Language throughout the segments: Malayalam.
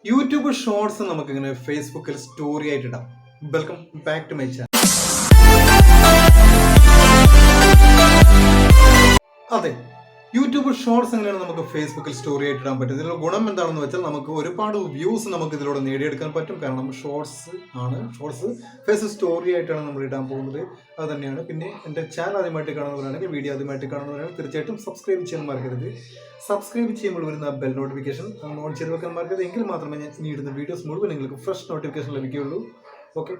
യൂട്യൂബ് ഷോർട്സ് നമുക്ക് ഇങ്ങനെ ഫേസ്ബുക്കിൽ സ്റ്റോറി ആയിട്ട് ഇടാം. Welcome back to my channel. അതെ, യൂട്യൂബ് ഷോർട്സ് എങ്ങനെയാണ് നമുക്ക് ഫേസ്ബുക്കിൽ സ്റ്റോറി ആയിട്ട് ഇടാൻ പറ്റും. ഇതിലുള്ള ഗുണം എന്താണെന്ന് വെച്ചാൽ നമുക്ക് ഒരുപാട് വ്യൂസ് നമുക്ക് ഇതിലൂടെ നേടിയെടുക്കാൻ പറ്റും. കാരണം ഷോർട്സ് ഫേസ്ബുക്ക് സ്റ്റോറി ആയിട്ടാണ് നമ്മൾ ഇടാൻ പോകുന്നത്. അത് തന്നെയാണ്. പിന്നെ എൻ്റെ ചാനൽ ആദ്യമായിട്ട് കാണുന്നവരാണെങ്കിൽ, വീഡിയോ ആദ്യമായിട്ട് കാണുന്നവരാണെങ്കിൽ തീർച്ചയായിട്ടും സബ്സ്ക്രൈബ് ചെയ്യാൻ മറക്കരുത്. സബ്സ്ക്രൈബ് ചെയ്യുമ്പോൾ വരുന്ന ബെൽ നോട്ടിഫിക്കേഷൻ ഓൺ ചെയ്ത് വെക്കാൻ മറക്കരുത്. എങ്കിൽ മാത്രമേ ഞാൻ ഇനി ഇടുന്ന വീഡിയോസ് മുഴുവൻ നിങ്ങൾക്ക് ഫ്രഷ് നോട്ടിഫിക്കേഷൻ ലഭിക്കുകയുള്ളൂ. ഓക്കെ.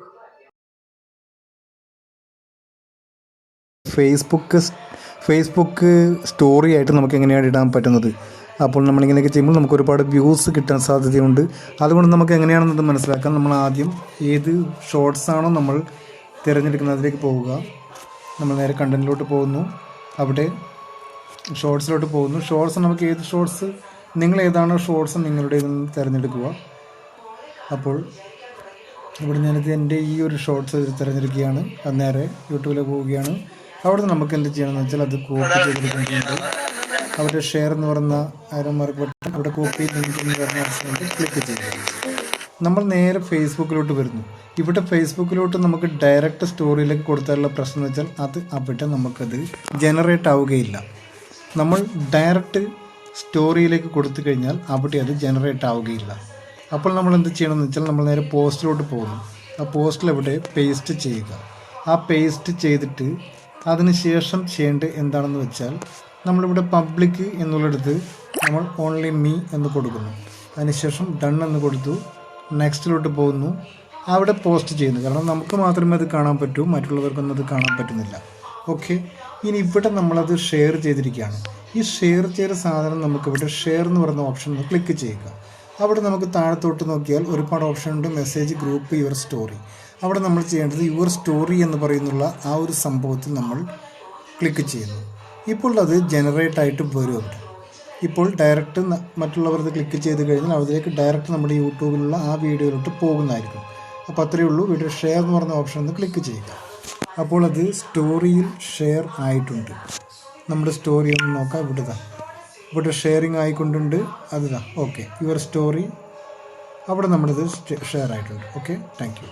ഫേസ്ബുക്ക് സ്റ്റോറി ആയിട്ട് നമുക്ക് എങ്ങനെയാണ് ഇടാൻ പറ്റുന്നത്. അപ്പോൾ നമ്മളിങ്ങനെയൊക്കെ ചെയ്യുമ്പോൾ നമുക്ക് ഒരുപാട് വ്യൂസ് കിട്ടാൻ സാധ്യതയുണ്ട്. അതുകൊണ്ട് നമുക്ക് എങ്ങനെയാണെന്നത് മനസ്സിലാക്കാൻ നമ്മൾ ആദ്യം ഏത് ഷോർട്സ് ആണോ നമ്മൾ തിരഞ്ഞെടുക്കുന്നത് അതിലേക്ക് പോവുക. നമ്മൾ നേരെ കണ്ടന്റിലോട്ട് പോകുന്നു. അവിടെ ഷോർട്സിലോട്ട് പോകുന്നു. ഷോർട്സ് നമുക്ക് ഏത് ഷോർട്സ്, നിങ്ങൾ ഏതാണോ ഷോർട്സ് നിങ്ങളുടെ നിന്ന് തിരഞ്ഞെടുക്കുക. അപ്പോൾ ഇവിടെ ഞാനിത് എൻ്റെ ഈ ഒരു ഷോർട്സ് തിരഞ്ഞെടുക്കുകയാണ്. അത് നേരെ യൂട്യൂബിലേക്ക് പോവുകയാണ്. അവിടെ നമുക്ക് എന്ത് ചെയ്യണമെന്ന് വെച്ചാൽ അത് കോപ്പി ചെയ്തെടുക്കേണ്ടതുണ്ട്. അവിടെ ഷെയർ എന്ന് പറയുന്ന മാർക്ക് ബട്ടൺ, അവിടെ കോപ്പി ലിങ്ക് എന്ന് പറഞ്ഞ ഓപ്ഷനുണ്ട്, ക്ലിക്ക് ചെയ്യുക. നമ്മൾ നേരെ ഫേസ്ബുക്കിലോട്ട് വരുന്നു. ഇവിടെ ഫേസ്ബുക്കിലോട്ട് നമുക്ക് ഡയറക്റ്റ് സ്റ്റോറിയിലേക്ക് കൊടുത്താലുള്ള പ്രശ്നം എന്ന് വെച്ചാൽ അത് അവിടെ നമുക്കത് ജനറേറ്റ് ആവുകയില്ല. നമ്മൾ ഡയറക്റ്റ് സ്റ്റോറിയിലേക്ക് കൊടുത്തു കഴിഞ്ഞാൽ അവിടെ അത് ജനറേറ്റ് ആവുകയില്ല. അപ്പോൾ നമ്മൾ എന്ത് ചെയ്യണമെന്ന് വെച്ചാൽ നമ്മൾ നേരെ പോസ്റ്റിലോട്ട് പോകുന്നു. ആ പോസ്റ്റിൽ എവിടെ പേസ്റ്റ് ചെയ്യുക. ആ പേസ്റ്റ് ചെയ്തിട്ട് അതിന് ശേഷം ചെയ്യേണ്ടത് എന്താണെന്ന് വെച്ചാൽ നമ്മളിവിടെ പബ്ലിക് എന്നുള്ളിടത്ത് നമ്മൾ ഓൺലി മീ എന്ന് കൊടുക്കുന്നു. അതിനുശേഷം ഡൺ എന്ന് കൊടുത്തു. നെക്സ്റ്റിലോട്ട് പോകുന്നു. അവിടെ പോസ്റ്റ് ചെയ്യുന്നു. കാരണം നമുക്ക് മാത്രമേ അത് കാണാൻ പറ്റൂ, മറ്റുള്ളവർക്കൊന്നും അത് കാണാൻ പറ്റുന്നില്ല. ഓക്കെ. ഇനി ഇവിടെ നമ്മളത് ഷെയർ ചെയ്തിരിക്കുകയാണ്. ഈ ഷെയർ ചെയ്ത സാധനം നമുക്കിവിടെ ഷെയർ എന്ന് പറയുന്ന ഓപ്ഷൻ ഒന്ന് ക്ലിക്ക് ചെയ്യുക. അവിടെ നമുക്ക് താഴത്തോട്ട് നോക്കിയാൽ ഒരുപാട് ഓപ്ഷൻ ഉണ്ട്. Message, group, your story. അവിടെ നമ്മൾ ചെയ്യേണ്ടത് യുവർ സ്റ്റോറി എന്ന് പറയുന്നുള്ള ആ ഒരു സംഭവത്തിൽ നമ്മൾ ക്ലിക്ക് ചെയ്യുന്നു. ഇപ്പോൾ അത് ജനറേറ്റ് ആയിട്ട് വരും അവിടെ. ഇപ്പോൾ ഡയറക്റ്റ് മറ്റുള്ളവർക്ക് ക്ലിക്ക് ചെയ്ത് കഴിഞ്ഞാൽ അതിലേക്ക് ഡയറക്റ്റ് നമ്മുടെ യൂട്യൂബിലുള്ള ആ വീഡിയോയിലോട്ട് പോകുന്നതായിരിക്കും. അപ്പോൾ അത്രയേ ഉള്ളൂ. വീഡിയോ ഷെയർ എന്ന് പറയുന്ന ഓപ്ഷൻ ഒന്ന് ക്ലിക്ക് ചെയ്യുക. അപ്പോൾ അത് സ്റ്റോറിയിൽ ഷെയർ ആയിട്ടുണ്ട്. നമ്മുടെ സ്റ്റോറി ഒന്ന് നോക്കാം. ഇവിടെ ഷെയറിങ് ആയിക്കൊണ്ടുണ്ട്. ഓക്കെ. യുവർ സ്റ്റോറി അവിടെ നമ്മുടേത് ഷെയർ ആയിട്ടുണ്ട്. Okay, thank you.